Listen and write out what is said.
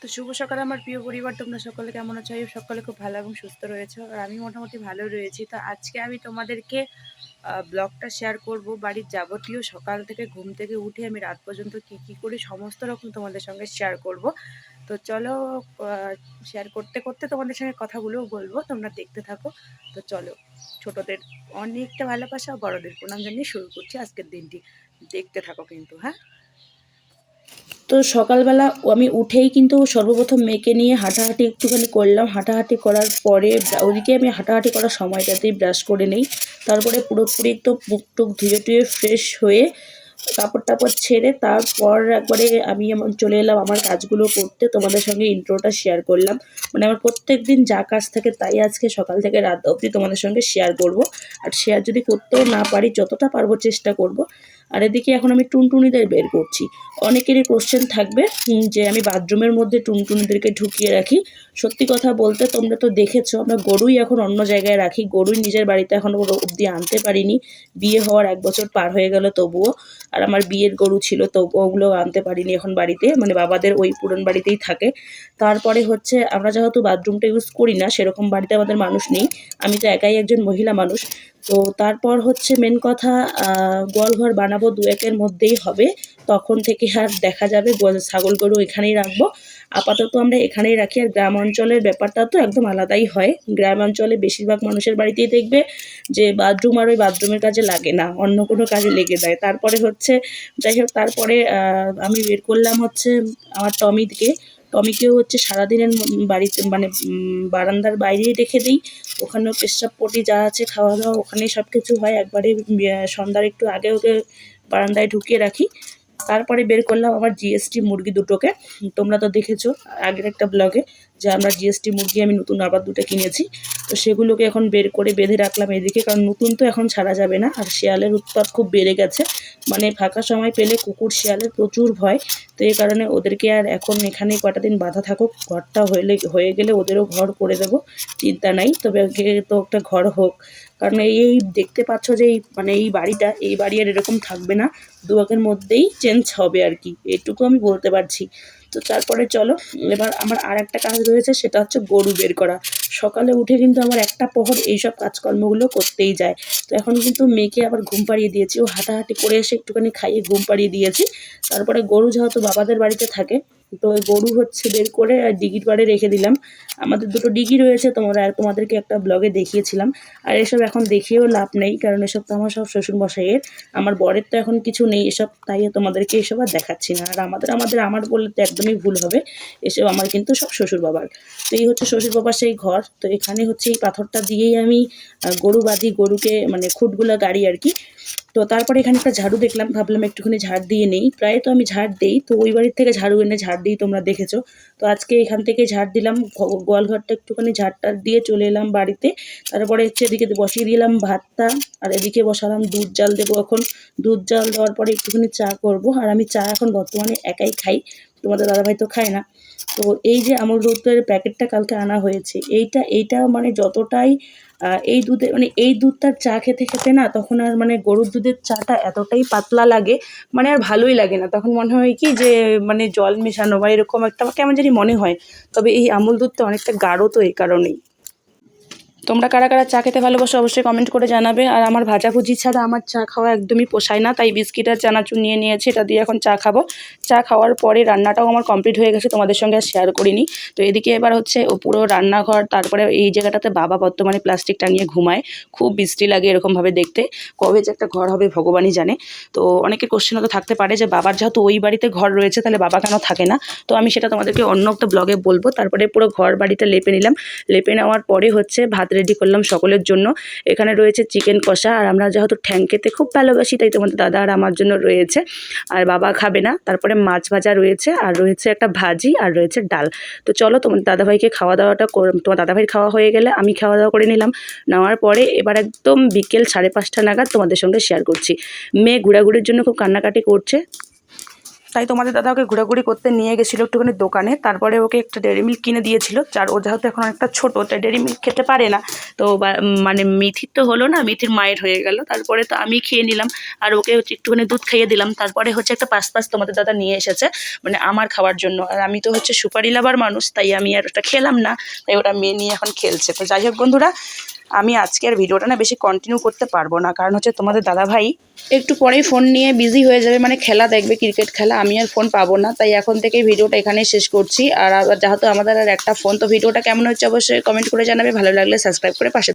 তো শুভ সকাল আমার প্রিয় পরিবার, তোমরা সকলে কেমন আছো? সকলে খুব ভালো এবং সুস্থ রয়েছে, আর আমি মোটামুটি ভালো রয়েছি। তো আজকে আমি তোমাদেরকে ব্লগটা শেয়ার করব বাড়ির যাবতীয়, সকাল থেকে ঘুম থেকে উঠে আমি রাত পর্যন্ত কি কি করি সমস্ত রকম তোমাদের সঙ্গে শেয়ার করব। তো চলো, শেয়ার করতে করতে তোমাদের সঙ্গে কথাগুলোও বলবো, তোমরা দেখতে থাকো। তো চলো, ছোটদের অনেকটা ভালোবাসা, বড়দের প্রণাম জানিয়ে শুরু করছি আজকের দিনটি। দেখতে থাকো কিন্তু, হ্যাঁ। তো সকালবেলা আমি উঠেই কিন্তু সর্বপ্রথম মেয়েকে নিয়ে হাঁটাহাঁটি একটুখানি করলাম। হাঁটাহাঁটি করার পরে ওদিকে আমি হাঁটাহাঁটি করার সময়টাতেই ব্রাশ করে নিই। তারপরে পুরোপুরি তো মুখ টুক ধুয়ে টুয়ে ফ্রেশ হয়ে কাপড় টাপড় ছেড়ে তারপর একবারে আমি এমন চলে এলাম আমার কাজগুলো করতে। তোমাদের সঙ্গে ইন্ট্রোটা শেয়ার করলাম, মানে আমার প্রত্যেক দিন যা কাজ থাকে তাই আজকে সকাল থেকে রাত অবধি তোমাদের সঙ্গে শেয়ার করব। আর শেয়ার যদি করতেও না পারি, যতটা পারবো চেষ্টা করব। আর এদিকে এখন আমি টুনটুনিদের বের করছি। অনেকেরই কোশ্চেন থাকবে যে আমি বাথরুমের মধ্যে টুনটুনিদেরকে ঢুকিয়ে রাখি। সত্যি কথা বলতে তোমরা তো দেখেছো, আমরা গরুই এখন অন্য জায়গায় রাখি। গরুই নিজের বাড়িতে এখনও অবধি আনতে পারিনি। বিয়ে হওয়ার 1 বছর পার হয়ে গেল তবুও। আর আমার বিয়ের গরু ছিল তো ওগুলো আনতে পারিনি এখন বাড়িতে, মানে বাবাদের ওই পুরনো বাড়িতেই থাকে। তারপরে হচ্ছে আমরা যেহেতু বাথরুমটা ইউজ করি না, সেরকম বাড়িতে আমাদের মানুষ নেই, আমি তো একাই একজন মহিলা মানুষ। তো তারপর হচ্ছে মেন কথা, গোয়ালঘর বানাবো 2-1-এর মধ্যেই হবে। তখন থেকে আর দেখা যাবে ছাগল গরু এখানেই রাখবো। আপাতত আমরা এখানেই রাখি। আর গ্রাম অঞ্চলের ব্যাপারটা তো একদম আলাদাই হয়। গ্রাম অঞ্চলে বেশিরভাগ মানুষের বাড়িতেই দেখবে যে বাথরুম আর ওই বাথরুমের কাজে লাগে না, অন্য কোনো কাজে লেগে যায়। তারপরে হচ্ছে যাই হোক, তারপরে আমি বের করলাম হচ্ছে আমার টমিকেও হচ্ছে সারাদিনের বাড়িতে মানে বারান্দার বাইরেই রেখে দিই। ওখানেও পেশাব পটি যা আছে খাওয়া দাওয়া ওখানেই সব কিছু হয়। একবারে সন্ধ্যার একটু আগে ওকে বারান্দায় ঢুকিয়ে রাখি। তারপরে বের করলাম আমার জিএসটি মুরগি দুটোকে। তোমরা তো দেখেছো আগের একটা ব্লগে যে আমরা জিএসটি মুরগি আমি নতুন আবার 2টা কিনেছি। তো সেগুলোকে এখন বের করে বেঁধে রাখলাম এদিকে, কারণ নতুন তো এখন ছাড়া যাবে না। আর শিয়ালের উৎপাত খুব বেড়ে গেছে, মানে ফাঁকা সময় পেলে কুকুর শিয়ালের প্রচুর ভয়। তো এই কারণে ওদেরকে আর এখন এখানে কটা দিন বাঁধা থাকুক, ঘরটা হয়ে গেলে ওদেরও ঘর করে দেবো, চিন্তা নাই। তবে তো একটা ঘর হোক, কারণ এই দেখতে পাচ্ছ যে মানে এই বাড়িটা, এই বাড়ি আর এরকম থাকবে না, 2-1-এর মধ্যেই চেঞ্জ হবে আর কি, এটুকু আমি বলতে পারছি। তো তারপরে চলো, এবার আমার আর একটা কাজ রয়েছে, সেটা হচ্ছে গরু বের করা। সকালে উঠে কিন্তু আমার একটা প্রহর এইসব কাজকর্মগুলো করতেই যায়। তো এখন কিন্তু মেয়েকে আবার ঘুম পাড়িয়ে দিয়েছি, ও হাঁটাহাঁটি করে এসে একটুখানি খাইয়ে ঘুম পাড়িয়ে দিয়েছি। তারপরে গরু যেহেতু বাবাদের বাড়িতে থাকে, তো ওই গরু হচ্ছে বের করে আর ডিগির পাড়ে রেখে দিলাম। আমাদের 2টো ডিগি রয়েছে, তোমাদেরকে একটা ব্লগে দেখিয়েছিলাম। আর এসব এখন দেখিয়েও লাভ নেই, কারণ এসব তো আমার সব শ্বশুরমশাইয়ের। আমার বরের তো এখন কিছু নেই এসব, তাই তোমাদেরকে এসব আর দেখাচ্ছি না। আর আমার বললে তো একদমই ভুল হবে, এসব আমার কিন্তু সব শ্বশুর বাবার। তো এই হচ্ছে শ্বশুর বাবার সেই ঘর। তো এখানে হচ্ছে এই পাথরটা দিয়েই আমি গরু বাঁধি, গরুকে মানে খুঁটগুলো গাড়ি আর কি। তো তারপরে এখানে একটা ঝাড়ু দেখলাম, ভাবলাম একটুখানি ঝাড় দিয়ে নেই। প্রায় তো আমি ঝাড় দিই, তো ওই বাড়ির থেকে ঝাড়ু এনে ঝাড় দিই, তোমরা দেখেছো। তো আজকে এখান থেকে ঝাড় দিলাম, গোয়ালঘরটা একটুখানি ঝাড়টা দিয়ে চলে এলাম বাড়িতে। তারপরে হচ্ছে এদিকে বসিয়ে দিলাম ভাতটা, আর এদিকে বসালাম দুধ জাল দেবো এখন। দুধ জাল দেওয়ার পরে একটুখানি চা করব। আর আমি চা এখন বর্তমানে একাই খাই, তোমাদের দাদাভাই তো খায় না। তো এই যে আমুল দুধের প্যাকেটটা কালকে আনা হয়েছে, এইটা মানে যতটাই এই দুধে মানে এই দুধটার চা খেতে খেতে না, তখন আর মানে গরুর দুধের চাটা এতটাই পাতলা লাগে, মানে আর ভালোই লাগে না। তখন মনে হয় কি যে মানে জল মেশানো বা এরকম একটা কেমন জানি মনে হয়। তবে এই আমুল দুধটা অনেকটা গাঢ়, তো এই কারণেই। তোমরা কারা কারা চা খেতে ভালোবাসো অবশ্যই কমেন্ট করে জানাবে। আর আমার ভাজাভুজি ছাড়া আমার চা খাওয়া একদমই পোষায় না, তাই বিস্কিট আর চানাচুর নিয়ে নিয়েছি, এটা দিয়ে এখন চা খাবো। চা খাওয়ার পরে রান্নাটাও আমার কমপ্লিট হয়ে গেছে, তোমাদের সঙ্গে আর শেয়ার করিনি। তো এদিকে এবার হচ্ছে ও পুরো রান্নাঘর, তারপরে এই জায়গাটাতে বাবা বর্তমানে প্লাস্টিক টাঙিয়ে ঘুমায়। খুব বৃষ্টি লাগে এরকমভাবে দেখতে, কবে যে একটা ঘর হবে ভগবানই জানে। তো অনেকের কোশ্চেন হয়তো থাকতে পারে যে বাবার যেহেতু ওই বাড়িতে ঘর রয়েছে, তাহলে বাবা কেন থাকে না। তো আমি সেটা তোমাদেরকে অন্য একটা ব্লগে বলবো। তারপরে পুরো ঘর বাড়িটা লেপে নিলাম। লেপে নেওয়ার পরে হচ্ছে ভাত রেডি করলাম সকলের জন্য। এখানে রয়েছে চিকেন কষা, আর আমরা যেহেতু ঠ্যাং খেতে খুব ভালোবাসি, তাই তোমাদের দাদা আর আমার জন্য রয়েছে, আর বাবা খাবে না। তারপরে মাছ ভাজা রয়েছে, আর রয়েছে একটা ভাজি, আর রয়েছে ডাল। তো চলো, তোমার দাদাভাইকে খাওয়া দাওয়াটা তোমার দাদাভাইয়ের খাওয়া হয়ে গেলে আমি খাওয়া দাওয়া করে নিলাম। নেওয়ার পরে এবার একদম বিকেল 5:30 নাগাদ তোমাদের সঙ্গে শেয়ার করছি। মেয়ে ঘোরাঘুরির জন্য খুব কান্নাকাটি করছে। তাই তোমাদের দাদা ওকে ঘোরাঘুরি করতে নিয়ে গেছিলো একটুখানি দোকানে, তারপরে ওকে একটা ডেয়ারি মিল্ক কিনে দিয়েছিল। যার ও যেহেতু এখন অনেকটা ছোটো, তাই ডেয়ারি মিল্ক খেতে পারে না, তো মানে মিথির তো হলো না, মিথির মায়ের হয়ে গেল। তারপরে তো আমি খেয়ে নিলাম, আর ওকে হচ্ছে একটুখানি দুধ খাইয়ে দিলাম। তারপরে হচ্ছে একটা পাস তোমাদের দাদা নিয়ে এসেছে, মানে আমার খাওয়ার জন্য। আর আমি তো হচ্ছে সুপারি লাভার মানুষ, তাই আমি আর ওটা খেলাম না, তাই ওটা মেয়ে নিয়ে এখন খেলছে। তো যাই হোক বন্ধুরা, আমি আজকে আর ভিডিওটা না বেশি কন্টিনিউ করতে পারবো না, কারণ হচ্ছে তোমাদের দাদাভাই একটু পরেই ফোন নিয়ে বিজি হয়ে যাবে, মানে খেলা দেখবে, ক্রিকেট খেলা। আমি আর ফোন পাবো না, তাই এখন থেকেই ভিডিওটা এখানেই শেষ করছি। আর যেহেতু আমাদের আর একটা ফোন, তো ভিডিওটা কেমন হচ্ছে অবশ্যই কমেন্ট করে জানাবে। ভালো লাগলে সাবস্ক্রাইব করে পাশে